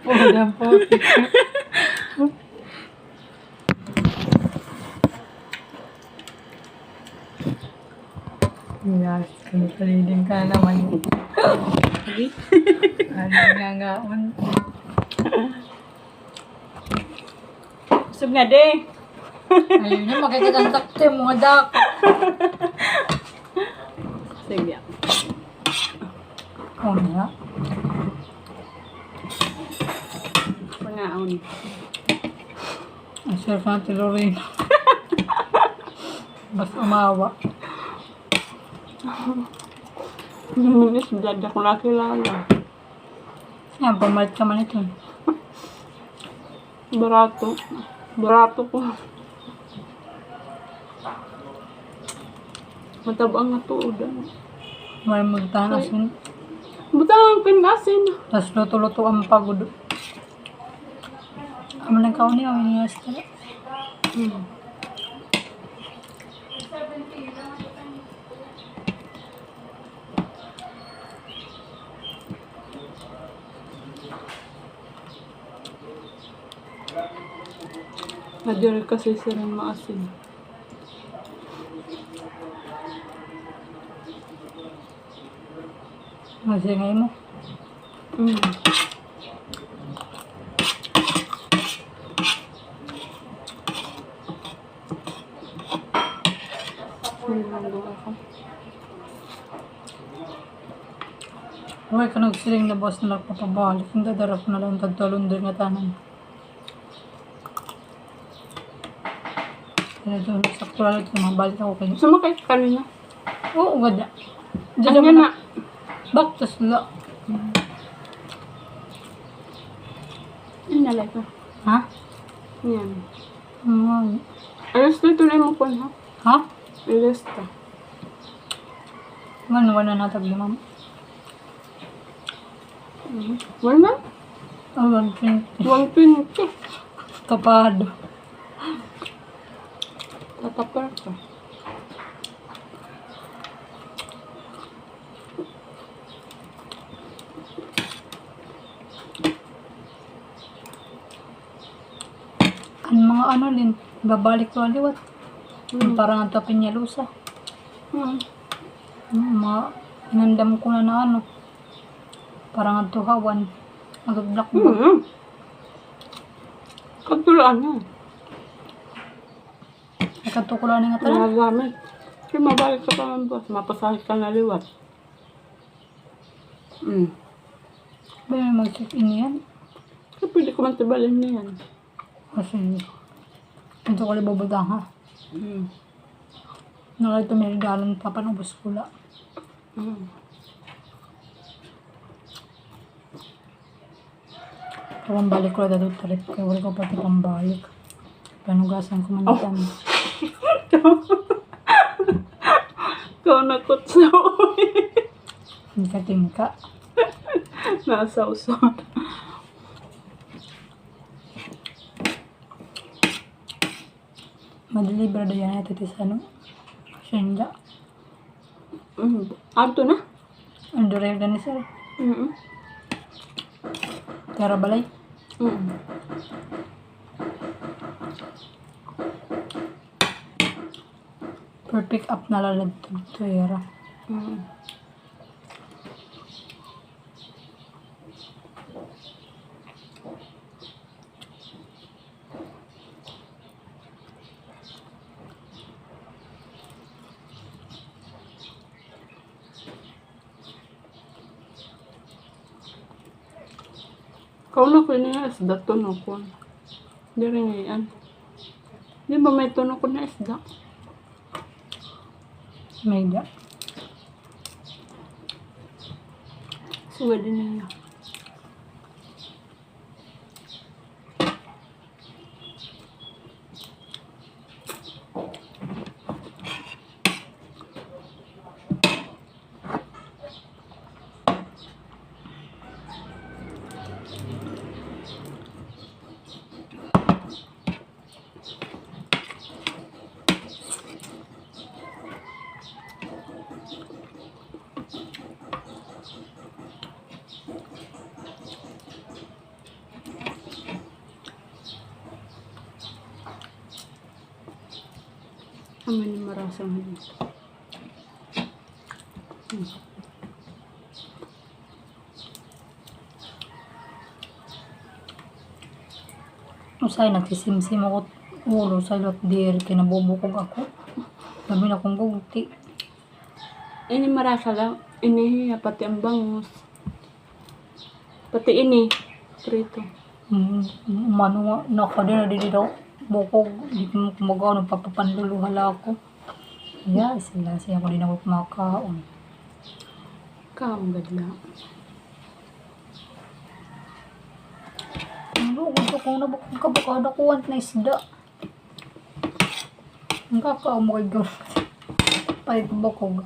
Pulang putik. Yes, kalilin ka naman. Lagi? Ano nga nga. Usap nga, de. Ayun na, makikita ang takte mga dak. Sige. Oh, nga. Pangaon. Ang sarap ng Lorena. Mas umawa. Minis, dad ako nakilala. Yan, pamalit ka man ito. Barato. Barato ko. Matabang nga tuod. May magtahan asin. Butang pinasin. Tapos luto-luto ang pagod. Amo lang kaon niya, may niyas ka. Nadyan kasi silang maasin. Masingay mo. Huwag ka nagsiling na boss na nagpapabalik. Hindi darap na lang tagtalon din nga tanan. Kaya doon, sakto lang ito. Mabalik ako kayo. Sumakay ka kanina. Oo, gada. Ano nga na? Back to slow. Ano nalay ka? Ha? Yan. Hmm. Alas dito na mo po ha? Ha? Alas ka. Wala na tagli, ma'am. Wala? Oh, 120. 120. Kapado. Tatapar ka. Ang mga ano din, babalik ko aliwat. Parang ang tapin niya lusa. Mga inandam ko na ano. Parang ang tuhawan. Mag-block mo. Katulaan mo. Nakatukulan nga talaga. Nagamit. Kasi mabalik ka pa ng bus. Mapasahit ka na liwat. Ba may mag-check-in yan? Kasi pwede ko man tibalin na yan. Kasi, ito ko lang babagang ha. Nakalito may regalan pa panubos kula. Kung balik ko na dito trip, kaya wala ko pati pambalik. Panugasan ko man yan. Ikaw nakutsaw. Tingka-tingka. Nasa uson. Madeliver na yan ito sa ano. Shenja. Ato na? Ang durer na ni sir. Tara balay. Per pick up na lalad to yara. Kau na ko niya isda tunokon. Di rin yan. Di ba may tunokon na isda? Mayda. Suga din niya. Amin yung marasang hali. Usay nagsisimsim ako ulo sa lot dir kinabubukog ako. Sabi na kong gugti. Ini marasa lang. Ini pati ang bangus. Pati ini. Prito. Mano nga nakadi na dili daw bukog di ko kumagaw nagpapapanluluhala ako. Ya, sila siya ko din ako kumakaon. Kaong gadla. Ano, gusto ko na bukog ka baka nakuha na isda. Ang kakao mo kay God. Pahit bukog.